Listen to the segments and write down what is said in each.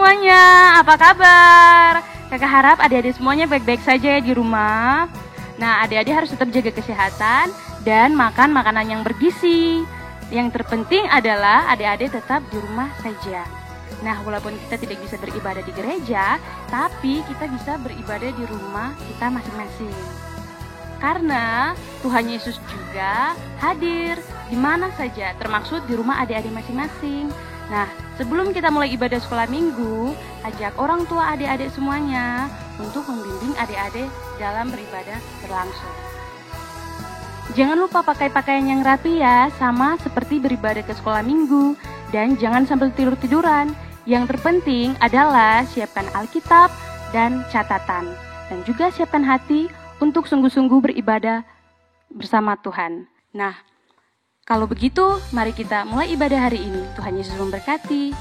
semuanya, apa kabar? Kakak harap adik-adik semuanya baik-baik saja ya di rumah. Nah, adik-adik harus tetap jaga kesehatan dan makan makanan yang bergizi. Yang terpenting adalah adik-adik tetap di rumah saja. Nah, walaupun kita tidak bisa beribadah di gereja, tapi kita bisa beribadah di rumah kita masing-masing. Karena Tuhan Yesus juga hadir di mana saja, termaksud di rumah adik-adik masing-masing. Nah, sebelum kita mulai ibadah sekolah minggu, ajak orang tua adik-adik semuanya untuk membimbing adik-adik dalam beribadah berlangsung. Jangan lupa pakai pakaian yang rapi ya, sama seperti beribadah ke sekolah minggu. Dan jangan sambil tidur-tiduran. Yang terpenting adalah siapkan Alkitab dan catatan. Dan juga siapkan hati untuk sungguh-sungguh beribadah bersama Tuhan. Nah, kalau begitu, mari kita mulai ibadah hari ini. Tuhan Yesus memberkati.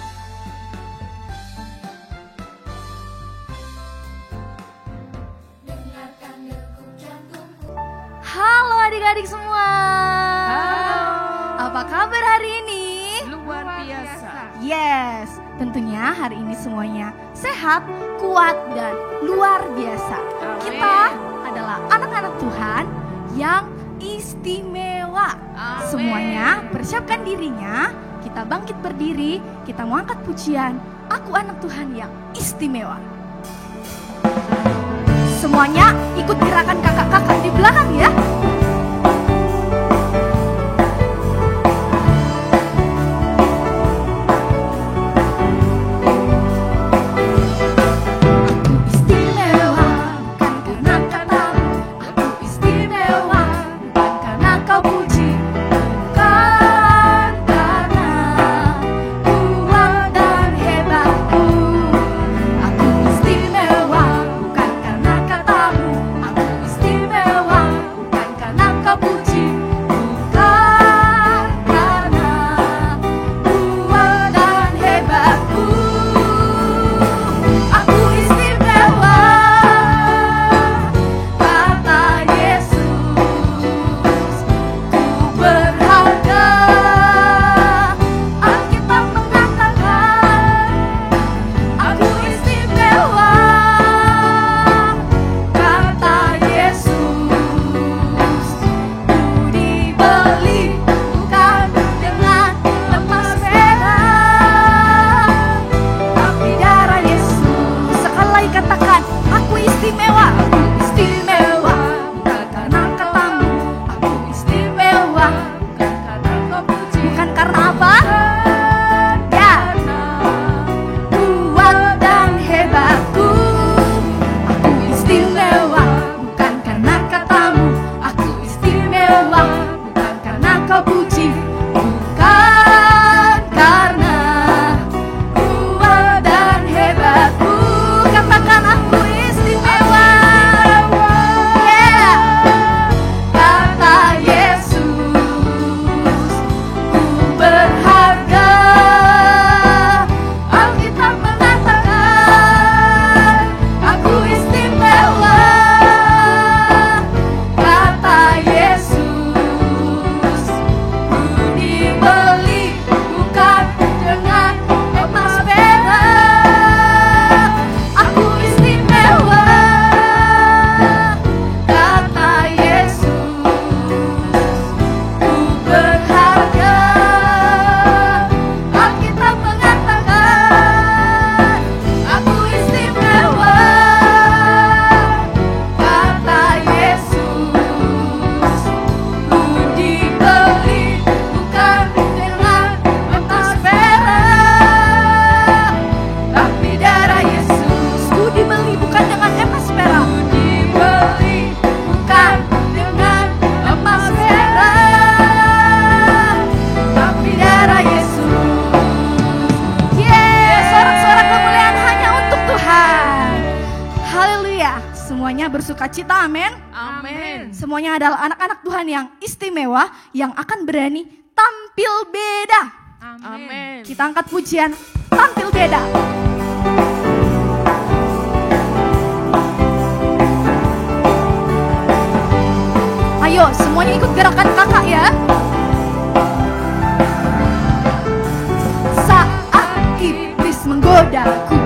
Halo adik-adik semua. Halo. Apa kabar hari ini? Luar biasa. Yes, tentunya hari ini semuanya sehat, kuat, dan luar biasa. Amin. Kita adalah anak-anak Tuhan yang istimewa. Amin. Semuanya persiapkan dirinya, kita bangkit berdiri, kita mau angkat pujian, aku anak Tuhan yang istimewa. Semuanya ikut gerakan kakak-kakak di belakang ya. Bersukacita, amin. Amin. Semuanya adalah anak-anak Tuhan yang istimewa, yang akan berani tampil beda. Amin. Kita angkat pujian, tampil beda. Ayo, semuanya ikut gerakan kakak ya. Saat iblis menggodaku,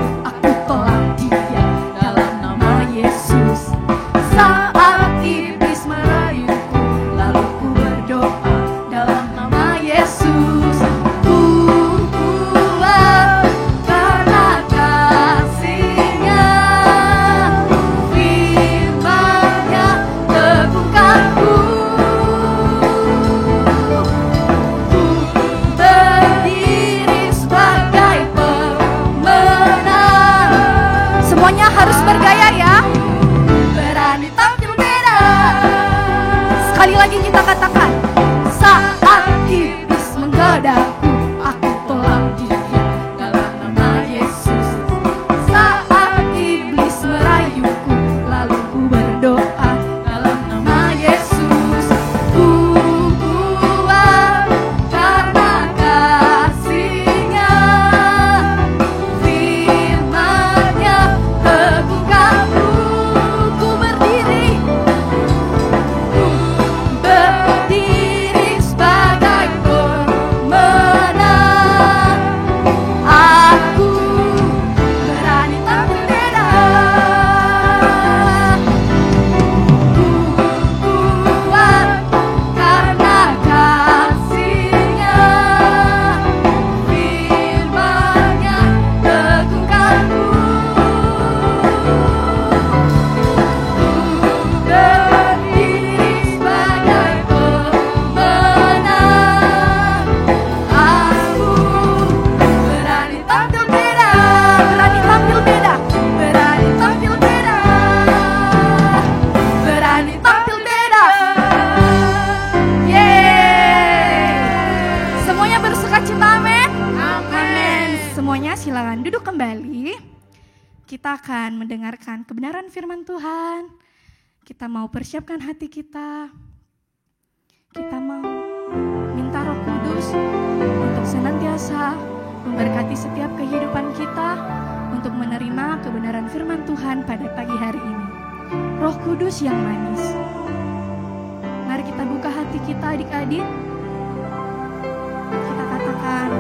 harus bergaya ya. Berani tampil beda. Sekali lagi kita katakan, saat iblis menggodaku, aku tolak dia dalam nama Yesus. Saat iblis merayuku, lalu ku berdoa dalam nama Yesus. Ku kuat karena kasih-Nya, firman-Nya teguhkanku. Ku berdiri sebagai pemenang. Aku berani tampil beda. Ku kuat karena kasih-Nya, firman-Nya teguhkanku. Berdiri sebagai pemenang. Aku berani tampil beda, berani tampil beda, berani tampil beda, berani tampil beda. Yeay! Semuanya bersukacita, amin. Amin. Semuanya silakan duduk kembali. Kita akan mendengarkan kebenaran firman Tuhan. Kita mau persiapkan hati kita. Kita mau minta Roh Kudus untuk senantiasa memberkati setiap kehidupan kita untuk menerima kebenaran firman Tuhan pada pagi hari ini. Roh Kudus yang manis, mari kita buka hati kita adik-adik. Kita katakan,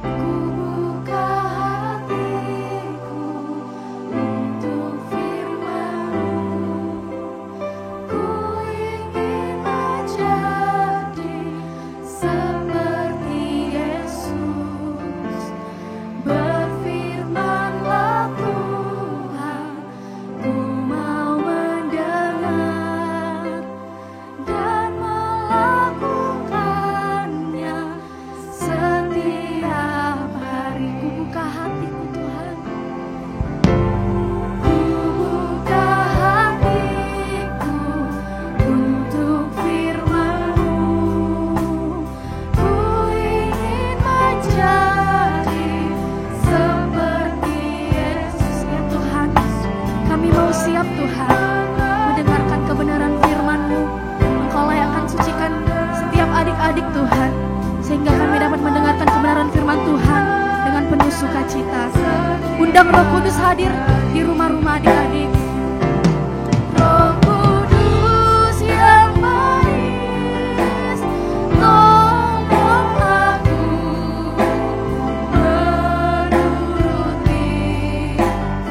ku buka hatiku untuk firman-Mu. Ku ingin menjadi seperti Yesus. Berfirman-Lah Tuhan, ku mau mendengar dan melakukannya setiap hari. Ku buka hatiku Tuhan. Ku buka hatiku untuk firman-Mu. Ku ingin menjadi seperti Yesus. Ya Tuhan, kami mau siap Tuhan mendengarkan kebenaran firman-Mu. Engkau yang akan sucikan setiap adik-adik Tuhan, sehingga kami dapat mendengarkan kebenaran firman Tuhan dengan penuh sukacita. Undang Roh Kudus hadir di rumah-rumah adik-adik. Roh Kudus yang manis, tolong aku menuruti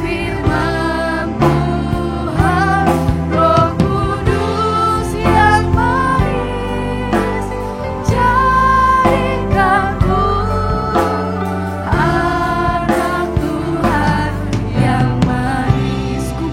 firman Tuhan. Roh Kudus yang manis, jadikanku anak Tuhan yang manis. Ku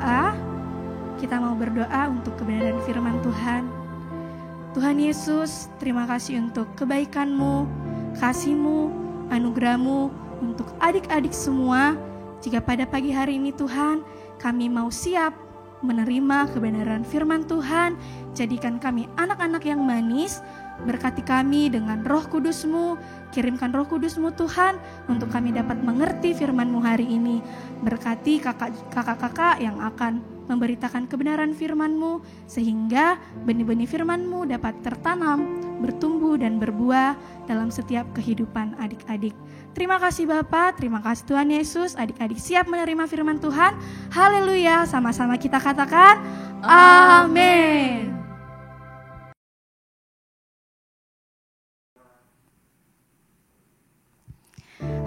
berdoa. Kita mau berdoa untuk kebenaran firman Tuhan. Tuhan Yesus, terima kasih untuk kebaikan-Mu, kasih-Mu, anugerah-Mu untuk adik-adik semua. Jika pada pagi hari ini Tuhan, kami mau siap menerima kebenaran firman Tuhan, jadikan kami anak-anak yang manis. Berkati kami dengan Roh Kudus-Mu, kirimkan Roh Kudus-Mu Tuhan, untuk kami dapat mengerti firman-Mu hari ini. Berkati kakak-kakak yang akan memberitakan kebenaran firman-Mu, sehingga benih-benih firman-Mu dapat tertanam, bertumbuh dan berbuah dalam setiap kehidupan adik-adik. Terima kasih Bapa, terima kasih Tuhan Yesus. Adik-adik siap menerima firman Tuhan. Haleluya, sama-sama kita katakan amin.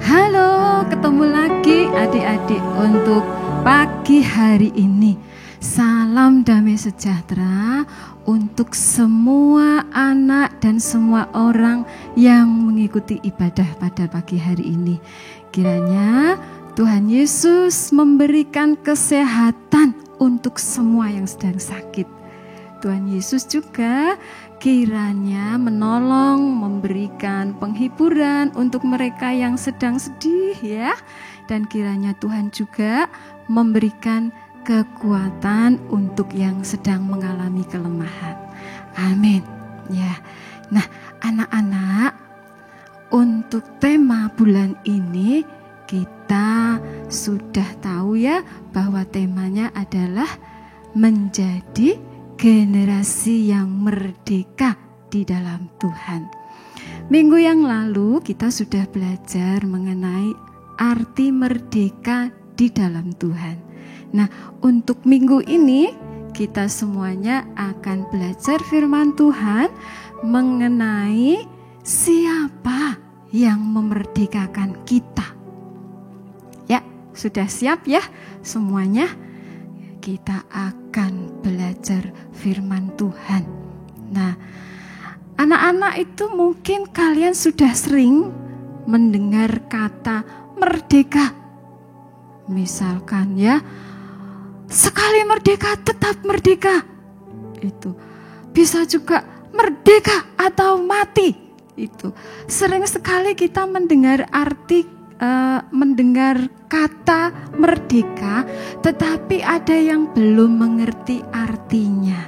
Halo, ketemu lagi adik-adik untuk pagi hari ini. Salam damai sejahtera untuk semua anak dan semua orang yang mengikuti ibadah pada pagi hari ini. Kiranya Tuhan Yesus memberikan kesehatan untuk semua yang sedang sakit. Tuhan Yesus juga kiranya menolong, memberikan penghiburan untuk mereka yang sedang sedih ya. Dan kiranya Tuhan juga memberikan kekuatan untuk yang sedang mengalami kelemahan. Amin. Ya. Nah, anak-anak, untuk tema bulan ini kita sudah tahu ya bahwa temanya adalah menjadi generasi yang merdeka di dalam Tuhan. Minggu yang lalu kita sudah belajar mengenai arti merdeka di dalam Tuhan. Nah, untuk minggu ini kita semuanya akan belajar firman Tuhan mengenai siapa yang memerdekakan kita. Ya, sudah siap ya semuanya? Kita akan belajar firman Tuhan. Nah, anak-anak itu mungkin kalian sudah sering mendengar kata merdeka. Misalkan ya, sekali merdeka tetap merdeka. Itu bisa juga merdeka atau mati. Itu sering sekali kita mendengar mendengar kata merdeka, tetapi ada yang belum mengerti artinya.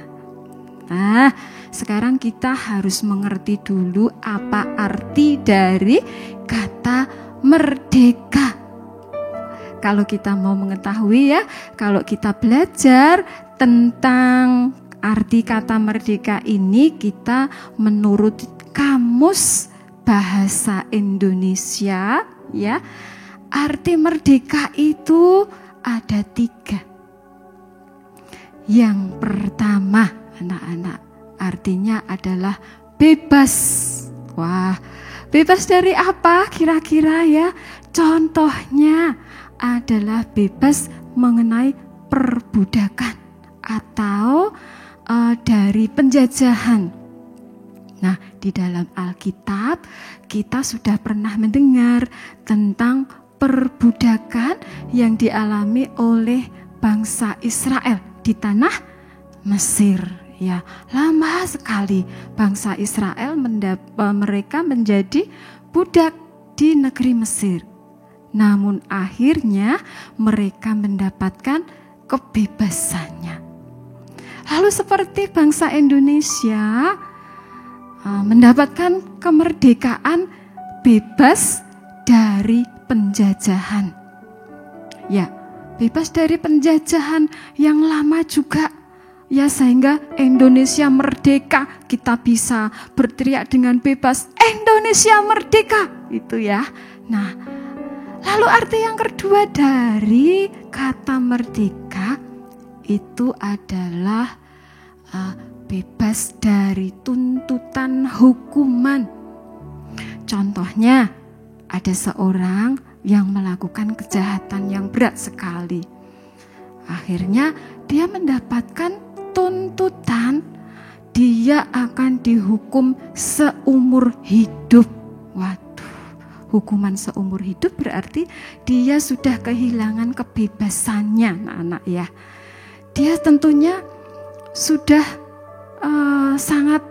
Nah, sekarang kita harus mengerti dulu apa arti dari kata merdeka. Kalau kita mau mengetahui ya, kalau kita belajar tentang arti kata merdeka ini, kita menurut Kamus Bahasa Indonesia ya, arti merdeka itu ada 3. Yang pertama, anak-anak, artinya adalah bebas. Wah, bebas dari apa kira-kira ya? Contohnya adalah bebas mengenai perbudakan atau dari penjajahan. Nah, di dalam Alkitab kita sudah pernah mendengar tentang perbudakan yang dialami oleh bangsa Israel di tanah Mesir. Ya, lama sekali bangsa Israel mereka menjadi budak di negeri Mesir. Namun akhirnya mereka mendapatkan kebebasannya. Lalu seperti bangsa Indonesia mendapatkan kemerdekaan bebas dari penjajahan. Ya, bebas dari penjajahan yang lama juga. Ya, sehingga Indonesia merdeka, kita bisa berteriak dengan bebas, Indonesia merdeka, itu ya. Nah, lalu arti yang kedua dari kata merdeka itu adalah bebas dari tuntutan hukuman. Contohnya, ada seorang yang melakukan kejahatan yang berat sekali. Akhirnya dia mendapatkan tuntutan, dia akan dihukum seumur hidup. Waduh, hukuman seumur hidup berarti dia sudah kehilangan kebebasannya, anak-anak ya. dia tentunya sudah sangat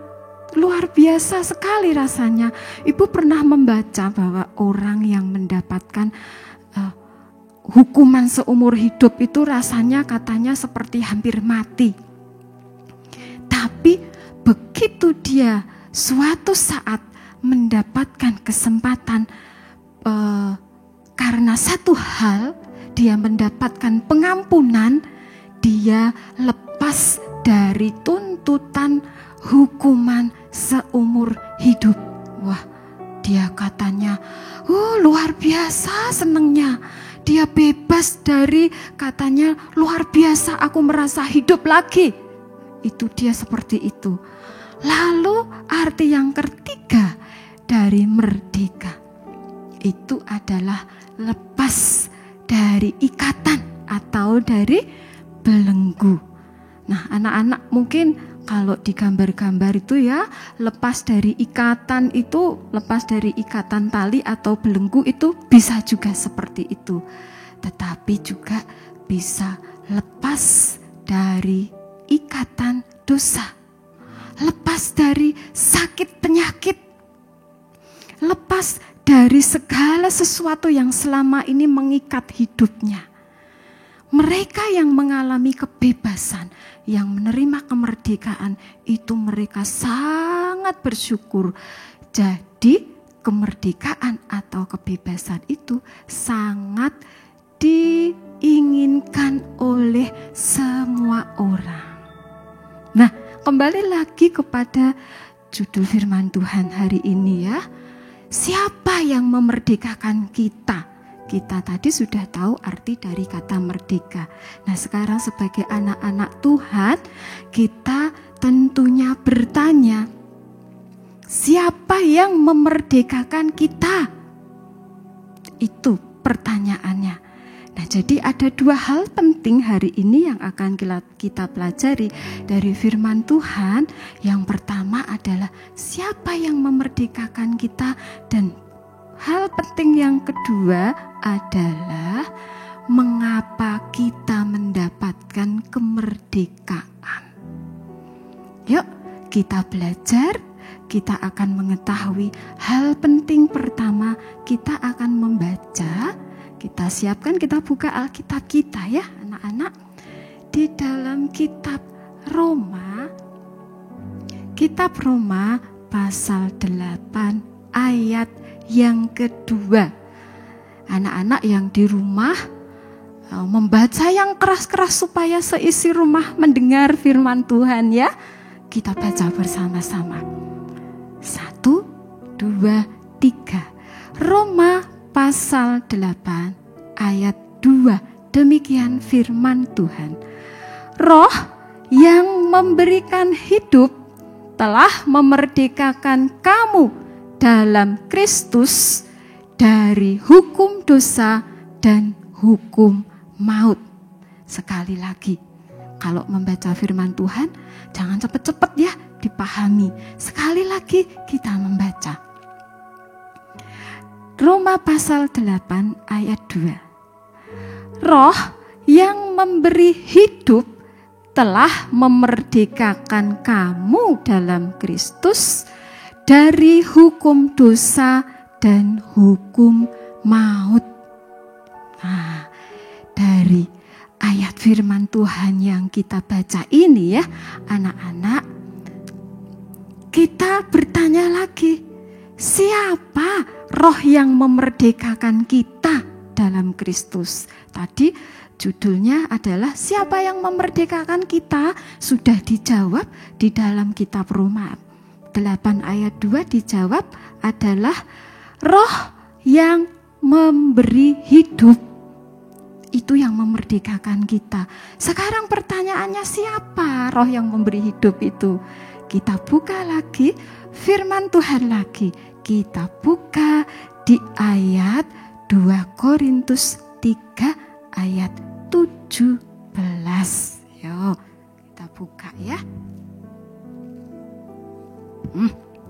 luar biasa sekali rasanya. Ibu pernah membaca bahwa orang yang mendapatkan hukuman seumur hidup itu rasanya katanya seperti hampir mati. Tapi begitu dia suatu saat mendapatkan kesempatan karena satu hal, dia mendapatkan pengampunan, dia lepas dari tuntutan hukuman seumur hidup. Wah, dia katanya, luar biasa senengnya. Dia bebas dari, katanya luar biasa, aku merasa hidup lagi. Itu dia seperti itu. Lalu arti yang ketiga dari merdeka, itu adalah lepas dari ikatan atau dari belenggu. Nah, anak-anak mungkin kalau di gambar-gambar itu ya, lepas dari ikatan itu, lepas dari ikatan tali atau belenggu itu bisa juga seperti itu. Tetapi juga bisa lepas dari ikatan dosa, lepas dari sakit penyakit, lepas dari segala sesuatu yang selama ini mengikat hidupnya. Mereka yang mengalami kebebasan, yang menerima kemerdekaan, itu mereka sangat bersyukur. Jadi kemerdekaan atau kebebasan itu sangat diinginkan oleh semua orang. Nah, kembali lagi kepada judul firman Tuhan hari ini ya. Siapa yang memerdekakan kita? Kita tadi sudah tahu arti dari kata merdeka. Nah, sekarang sebagai anak-anak Tuhan, kita tentunya bertanya, siapa yang memerdekakan kita? Itu pertanyaannya. Nah, jadi ada dua hal penting hari ini yang akan kita pelajari dari firman Tuhan. Yang pertama adalah siapa yang memerdekakan kita, dan hal penting yang kedua adalah mengapa kita mendapatkan kemerdekaan. Yuk, kita belajar. Kita akan mengetahui hal penting pertama. Kita akan membaca. Kita siapkan, kita buka Alkitab kita ya anak-anak. Di dalam kitab Roma pasal 8 ayat yang kedua. Anak-anak yang di rumah membaca yang keras-keras supaya seisi rumah mendengar firman Tuhan ya. Kita baca bersama-sama. 1, 2, 3. Roma pasal 8 ayat 2. Demikian firman Tuhan. Roh yang memberikan hidup telah memerdekakan kamu dalam Kristus dari hukum dosa dan hukum maut. Sekali lagi, kalau membaca firman Tuhan, jangan cepat-cepat ya dipahami. Sekali lagi kita membaca. Roma pasal 8 ayat 2. Roh yang memberi hidup telah memerdekakan kamu dalam Kristus dari hukum dosa dan hukum maut. Nah, dari ayat firman Tuhan yang kita baca ini ya, anak-anak, kita bertanya lagi, siapa roh yang memerdekakan kita dalam Kristus? Tadi judulnya adalah siapa yang memerdekakan kita, sudah dijawab di dalam kitab Roma 8 ayat 2 dijawab adalah roh yang memberi hidup. Itu yang memerdekakan kita. Sekarang pertanyaannya, siapa roh yang memberi hidup itu? Kita buka lagi firman Tuhan lagi. Kita buka di ayat 2 Korintus 3 ayat 17. Yuk, kita buka ya.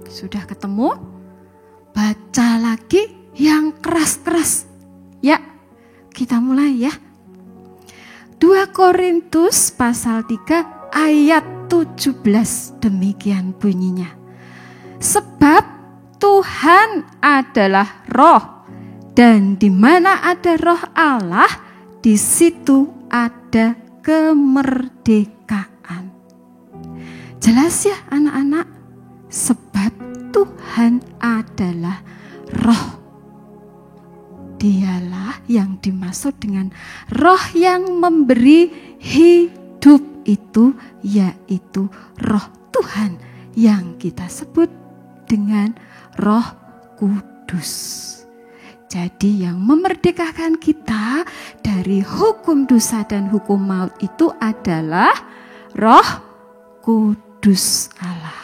Sudah ketemu? Baca lagi yang keras-keras. Ya, kita mulai ya. 2 Korintus pasal 3 ayat 17 demikian bunyinya. Sebab Tuhan adalah roh, dan di mana ada roh Allah, di situ ada kemerdekaan. Jelas ya anak-anak? Sebab Tuhan adalah roh. Dialah yang dimaksud dengan roh yang memberi hidup itu, yaitu roh Tuhan yang kita sebut dengan Roh Kudus. Jadi yang memerdekakan kita dari hukum dosa dan hukum maut itu adalah Roh Kudus Allah.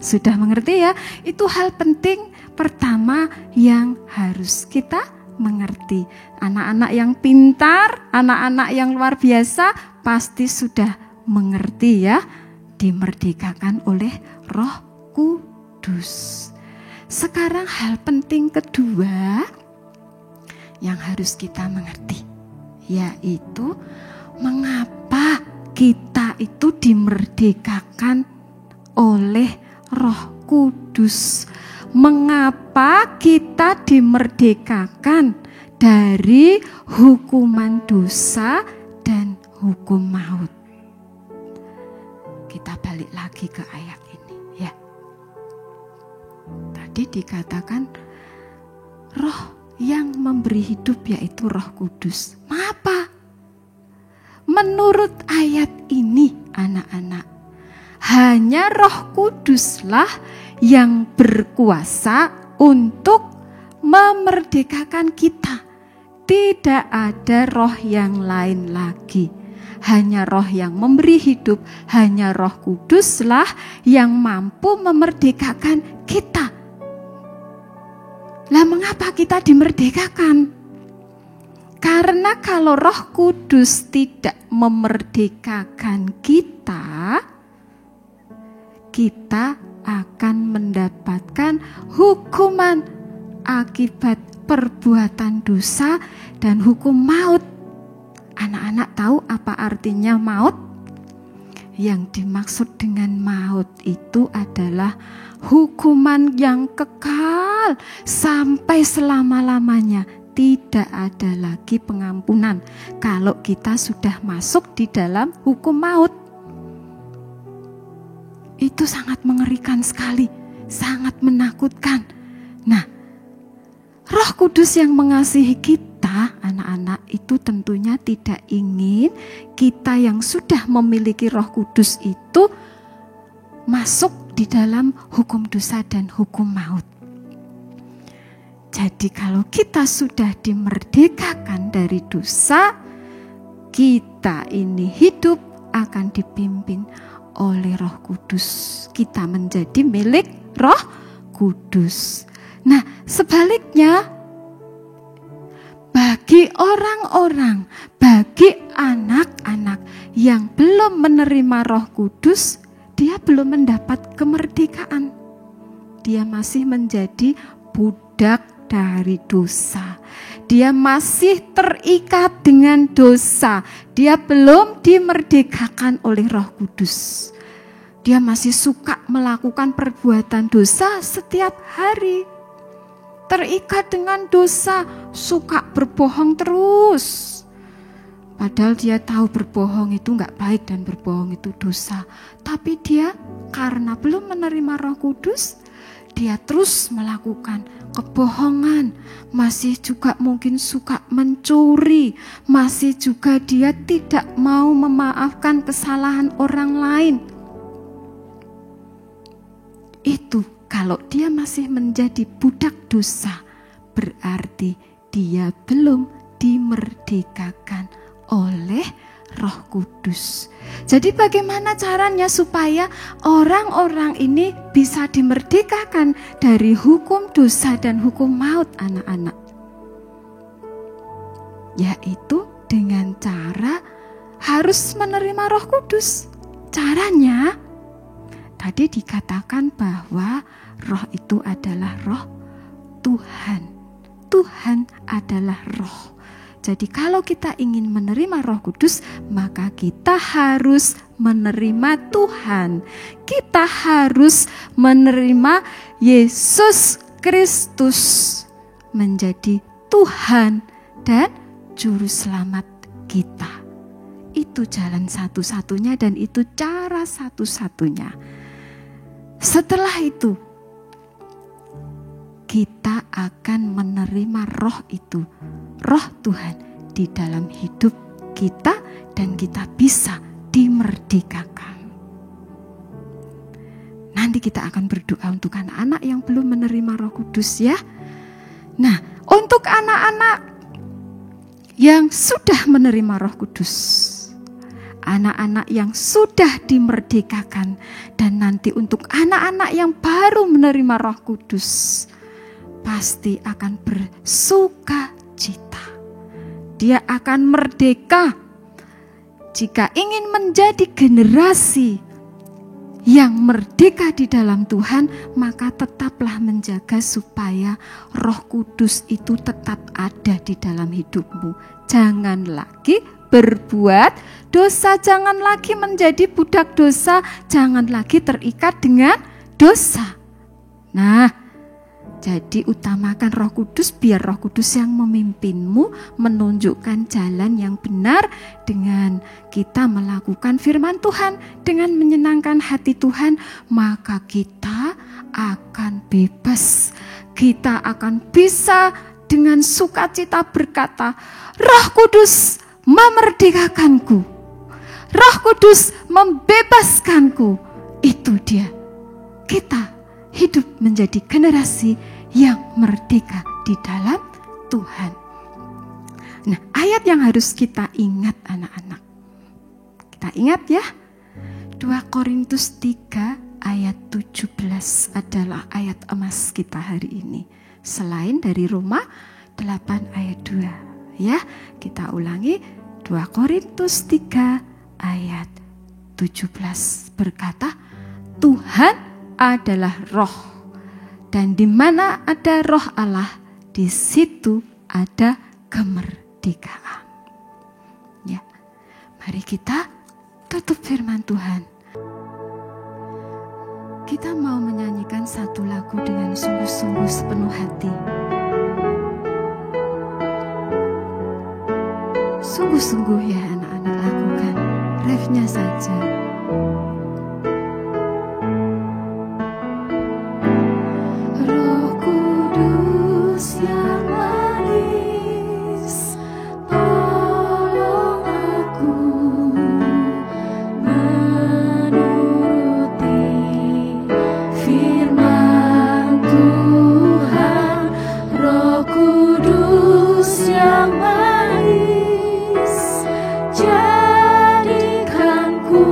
Sudah mengerti ya? Itu hal penting pertama yang harus kita mengerti. Anak-anak yang pintar, anak-anak yang luar biasa pasti sudah mengerti ya. Dimerdekakan oleh Roh Kudus. Sekarang hal penting kedua yang harus kita mengerti, yaitu mengapa kita itu dimerdekakan oleh Roh Kudus. Mengapa kita dimerdekakan dari hukuman dosa dan hukum maut? Kita balik lagi ke ayat ini ya. Tadi dikatakan roh yang memberi hidup yaitu Roh Kudus. Mengapa? Menurut ayat ini anak-anak, hanya Roh Kuduslah yang berkuasa untuk memerdekakan kita. Tidak ada roh yang lain lagi. Hanya roh yang memberi hidup, hanya Roh Kuduslah yang mampu memerdekakan kita. Lah mengapa kita dimerdekakan? Karena kalau Roh Kudus tidak memerdekakan kita, kita akan mendapatkan hukuman akibat perbuatan dosa dan hukum maut. Anak-anak tahu apa artinya maut? Yang dimaksud dengan maut itu adalah hukuman yang kekal sampai selama-lamanya. Tidak ada lagi pengampunan kalau kita sudah masuk di dalam hukum maut. Itu sangat mengerikan sekali, sangat menakutkan. Nah, Roh Kudus yang mengasihi kita, anak-anak, itu tentunya tidak ingin kita yang sudah memiliki Roh Kudus itu masuk di dalam hukum dosa dan hukum maut. Jadi kalau kita sudah dimerdekakan dari dosa, kita ini hidup akan dipimpin oleh Roh Kudus. Kita menjadi milik Roh Kudus. Nah, sebaliknya bagi orang-orang, bagi anak-anak yang belum menerima Roh Kudus, dia belum mendapat kemerdekaan. Dia masih menjadi budak dari dosa. Dia masih terikat dengan dosa. Dia belum dimerdekakan oleh Roh Kudus. Dia masih suka melakukan perbuatan dosa setiap hari. Terikat dengan dosa, suka berbohong terus. Padahal dia tahu berbohong itu enggak baik dan berbohong itu dosa. Tapi dia karena belum menerima Roh Kudus, dia terus melakukan kebohongan. Masih juga mungkin suka mencuri. Masih juga dia tidak mau memaafkan kesalahan orang lain. Itu kalau dia masih menjadi budak dosa, berarti dia belum dimerdekakan oleh Roh Kudus. Jadi bagaimana caranya supaya orang-orang ini bisa dimerdekakan dari hukum dosa dan hukum maut, anak-anak? Yaitu dengan cara harus menerima Roh Kudus. Caranya tadi dikatakan bahwa roh itu adalah roh Tuhan. Tuhan adalah roh. Jadi kalau kita ingin menerima Roh Kudus, maka kita harus menerima Tuhan. Kita harus menerima Yesus Kristus menjadi Tuhan dan Juru Selamat kita. Itu jalan satu-satunya dan itu cara satu-satunya. Setelah itu, kita akan menerima roh itu, roh Tuhan di dalam hidup kita dan kita bisa dimerdekakan. Nanti kita akan berdoa untuk anak-anak yang belum menerima Roh Kudus ya. Nah, untuk anak-anak yang sudah menerima Roh Kudus, anak-anak yang sudah dimerdekakan, dan nanti untuk anak-anak yang baru menerima Roh Kudus, pasti akan bersuka cita. Dia akan merdeka. Jika ingin menjadi generasi yang merdeka di dalam Tuhan, maka tetaplah menjaga supaya Roh Kudus itu tetap ada di dalam hidupmu. Jangan lagi berbuat dosa, jangan lagi menjadi budak dosa, jangan lagi terikat dengan dosa. Nah, jadi utamakan Roh Kudus, biar Roh Kudus yang memimpinmu, menunjukkan jalan yang benar dengan kita melakukan firman Tuhan, dengan menyenangkan hati Tuhan, maka kita akan bebas. Kita akan bisa dengan sukacita berkata, Roh Kudus memerdekakanku, Roh Kudus membebaskanku. Itu dia, kita hidup menjadi generasi yang merdeka di dalam Tuhan. Nah, ayat yang harus kita ingat anak-anak, kita ingat ya, 2 Korintus 3 ayat 17 adalah ayat emas kita hari ini, selain dari Roma 8 ayat 2 ya. Kita ulangi, 2 Korintus 3 ayat 17 berkata, Tuhan adalah roh, dan di mana ada roh Allah, di situ ada kemerdekaan. Ya, mari kita tutup firman Tuhan. Kita mau menyanyikan satu lagu dengan sungguh-sungguh sepenuh hati. Sungguh-sungguh ya anak-anak, lakukan refnya saja. Yang manis, tolong aku menuruti firman Tuhan. Roh Kudus yang manis, jadikanku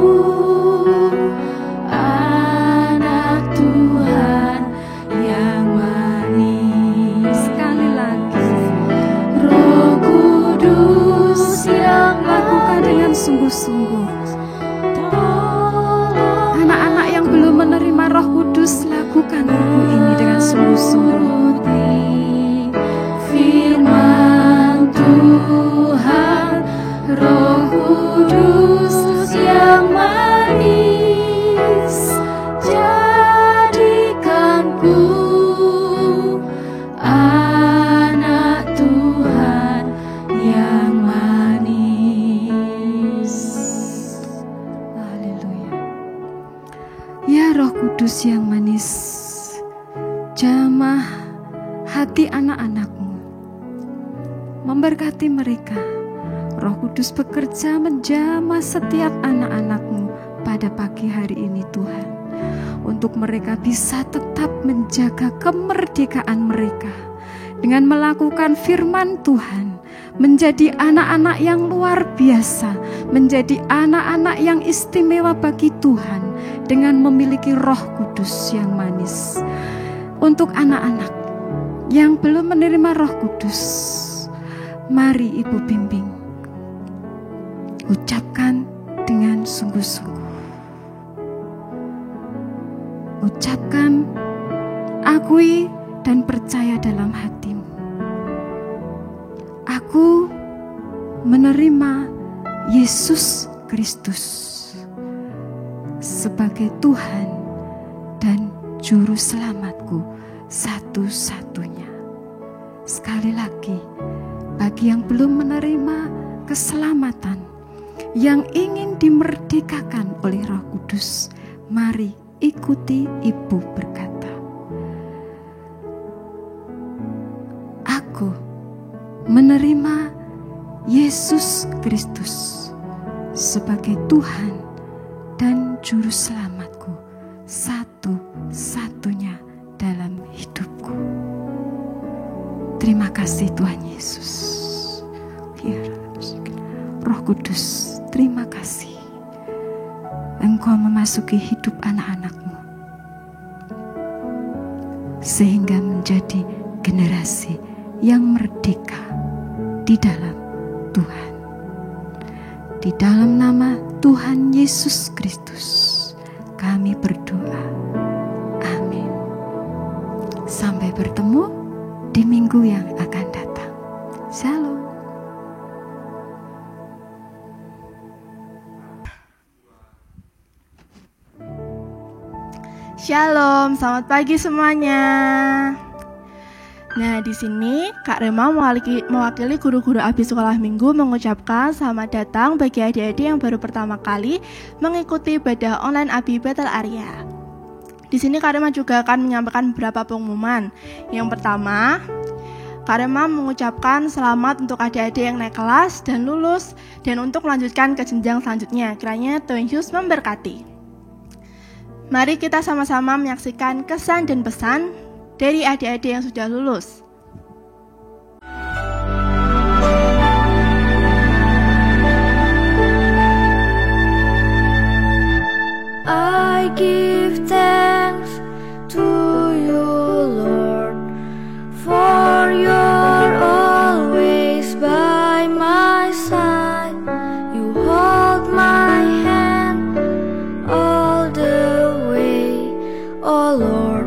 anak Tuhan yang manis. Sekali lagi, Roh Kudus yang lakukan dengan sungguh-sungguh. Anak-anak yang belum menerima Roh Kudus, lakukan lagu ini dengan sungguh-sungguh. Firman Tuhan, Roh Kudus yang manis, jadikanku anak Tuhan yang manis. Haleluya. Ya Roh Kudus yang manis, jamah hati anak-anakmu, memberkati mereka. Roh Kudus bekerja menjamah setiap anak-anakmu pada pagi hari ini Tuhan, untuk mereka bisa tetap menjaga kemerdekaan mereka dengan melakukan firman Tuhan, menjadi anak-anak yang luar biasa, menjadi anak-anak yang istimewa bagi Tuhan dengan memiliki Roh Kudus yang manis. Untuk anak-anak yang belum menerima Roh Kudus, mari Ibu bimbing, ucapkan dengan sungguh-sungguh. Ucapkan, akui dan percaya dalam hatimu. Aku menerima Yesus Kristus sebagai Tuhan dan Juru Selamatku satu-satunya. Sekali lagi, bagi yang belum menerima keselamatan, yang ingin dimerdekakan oleh Roh Kudus, mari ikuti Ibu berkata, aku menerima Yesus Kristus sebagai Tuhan dan Juru Selamatku satu-satunya dalam hidupku. Terima kasih Tuhan Yesus. Roh Kudus, terima kasih. Engkau memasuki hidup anak-anak-Mu sehingga menjadi generasi yang merdeka di dalam Tuhan. Di dalam nama Tuhan Yesus Kristus kami berdoa. Amin. Sampai bertemu di minggu yang akan datang. Shalom. Shalom, selamat pagi semuanya. Nah, di sini Kak Rema mewakili guru-guru abdi sekolah minggu mengucapkan selamat datang bagi adik-adik yang baru pertama kali mengikuti ibadah online Abi Betel Area. Di sini Kak Rema juga akan menyampaikan beberapa pengumuman. Yang pertama, Kak Rema mengucapkan selamat untuk adik-adik yang naik kelas dan lulus dan untuk melanjutkan ke jenjang selanjutnya. Kiranya Tuhan Yesus memberkati. Mari kita sama-sama menyaksikan kesan dan pesan dari adik-adik yang sudah lulus. I give thanks to you, Lord, for you're always by my side. You hold my hand all the way, oh Lord,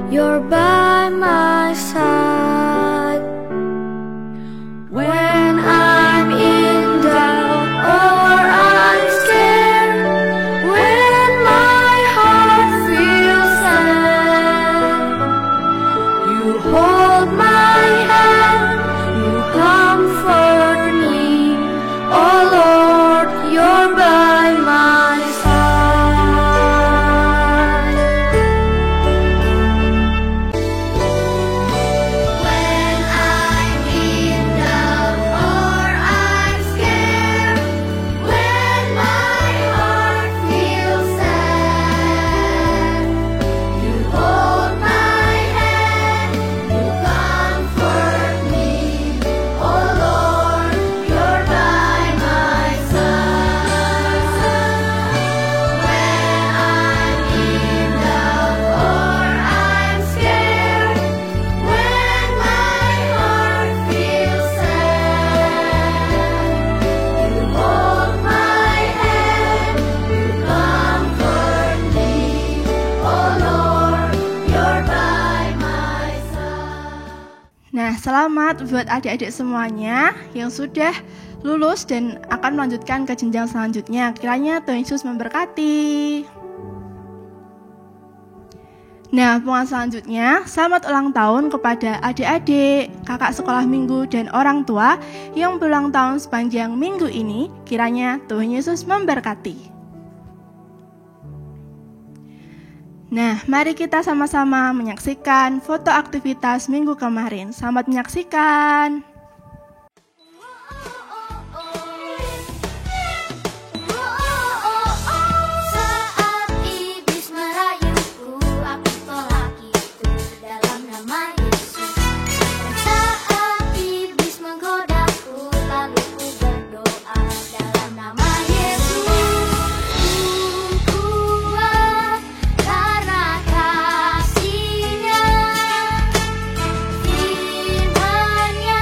you're by my side. When I'm in doubt or I'm scared, when my heart feels sad, you hold my hand, you comfort me, oh Lord, you're by my side. When I'm in doubt or I'm scared, when my heart feels sad, you hold my hand, you comfort me, oh Lord, you're by my side. When I'm in doubt or I'm scared, when my heart feels sad, you hold my hand, you comfort me, oh Lord, you're by my side. Nah, selamat buat adik-adik semuanya yang sudah lulus dan akan melanjutkan ke jenjang selanjutnya. Kiranya Tuhan Yesus memberkati. Nah, pengumuman selanjutnya, selamat ulang tahun kepada adik-adik, kakak sekolah minggu, dan orang tua yang berulang tahun sepanjang minggu ini. Kiranya Tuhan Yesus memberkati. Nah, mari kita sama-sama menyaksikan foto aktivitas minggu kemarin. Selamat menyaksikan. Saat iblis merayuku, aku tolak itu dalam nama Yesus. Dan saat iblis menggodaku, lalu ku berdoa dalam nama Yesus. Ku kuat karena kasih-Nya, firman-Nya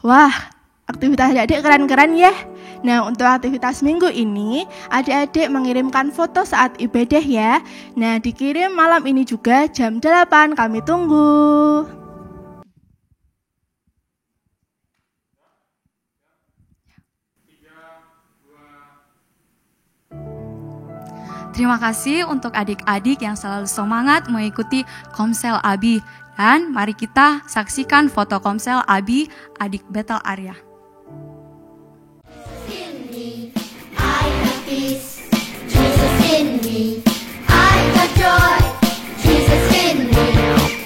Wah, aktivitas adik-adik keren-keren ya. Nah, untuk aktivitas minggu ini, adik-adik mengirimkan foto saat ibadah ya. Nah, dikirim malam ini juga jam 8, kami tunggu. Terima kasih untuk adik-adik yang selalu semangat mengikuti Komsel Abi. Dan mari kita saksikan foto Komsel Abi, adik Bethel Area. I have peace, Jesus in me. I got joy, Jesus in me.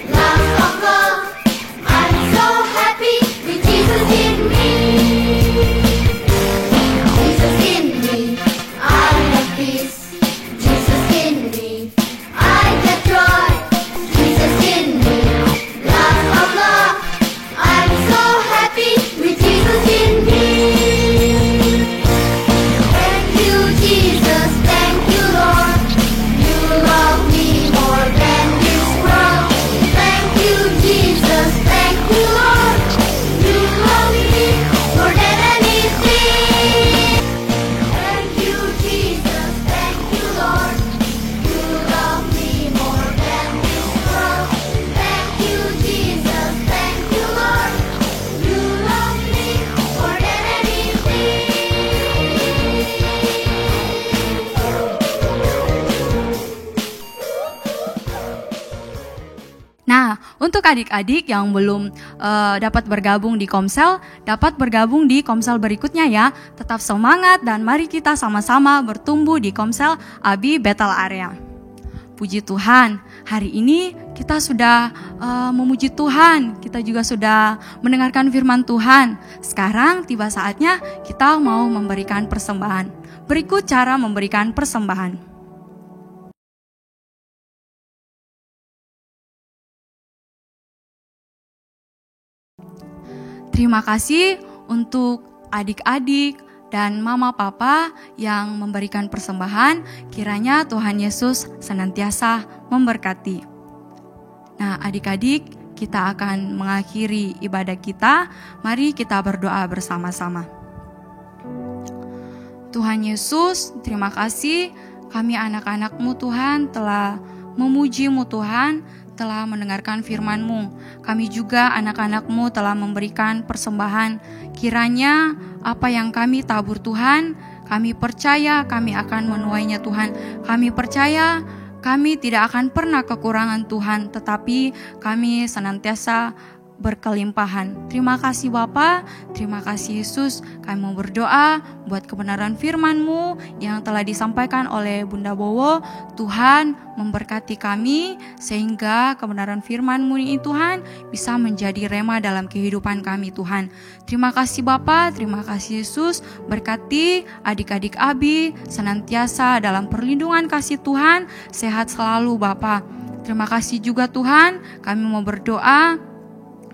Lots of love, I'm so happy with Jesus in me. Jesus in me, I have peace, Jesus in me. I got joy, Jesus in me. Lots of love, I'm so happy with Jesus in me. Thank you, Jesus. Thank you, Lord. You love me more than this world. Thank you, Jesus. Thank you, Lord. You love me more than anything. Thank you, Jesus. Thank you, Lord. You love me more than this world. Thank you, Jesus. Thank you, Lord. You love me more than anything. Nah, untuk adik-adik yang belum dapat bergabung di Komsel, dapat bergabung di Komsel berikutnya ya. Tetap semangat dan mari kita sama-sama bertumbuh di Komsel Abi Bethel Area. Puji Tuhan, hari ini kita sudah memuji Tuhan, kita juga sudah mendengarkan firman Tuhan. Sekarang tiba saatnya kita mau memberikan persembahan. Berikut cara memberikan persembahan. Terima kasih untuk adik-adik dan mama papa yang memberikan persembahan. Kiranya Tuhan Yesus senantiasa memberkati. Nah, adik-adik, kita akan mengakhiri ibadah kita. Mari kita berdoa bersama-sama. Tuhan Yesus, terima kasih kami anak-anak-Mu Tuhan telah memuji-Mu Tuhan, telah mendengarkan firman-Mu. Kami juga anak-anak-Mu telah memberikan persembahan. Kiranya apa yang kami tabur Tuhan, kami percaya kami akan menuainya Tuhan. Kami percaya kami tidak akan pernah kekurangan Tuhan, tetapi kami senantiasa berkelimpahan. Terima kasih Bapa, terima kasih Yesus. Kami mau berdoa buat kebenaran firman-Mu yang telah disampaikan oleh Bunda Bowo. Tuhan memberkati kami sehingga kebenaran firman-Mu ini Tuhan bisa menjadi rema dalam kehidupan kami Tuhan. Terima kasih Bapa, terima kasih Yesus. Berkati adik-adik Abi senantiasa dalam perlindungan kasih Tuhan, sehat selalu Bapa. Terima kasih juga Tuhan, kami mau berdoa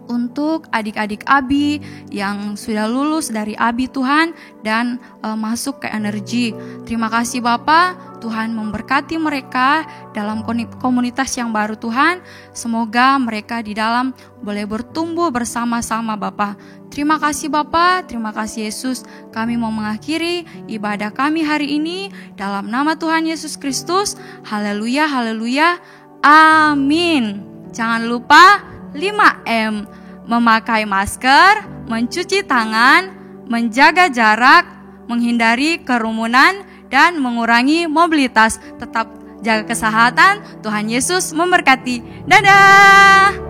untuk adik-adik Abi yang sudah lulus dari Abi Tuhan dan masuk ke energi. Terima kasih Bapa, Tuhan memberkati mereka dalam komunitas yang baru Tuhan. Semoga mereka di dalam boleh bertumbuh bersama-sama Bapa. Terima kasih Bapa, terima kasih Yesus. Kami mau mengakhiri ibadah kami hari ini dalam nama Tuhan Yesus Kristus. Haleluya, haleluya, amin. Jangan lupa 5M, memakai masker, mencuci tangan, menjaga jarak, menghindari kerumunan, dan mengurangi mobilitas. Tetap jaga kesehatan, Tuhan Yesus memberkati. Dadah!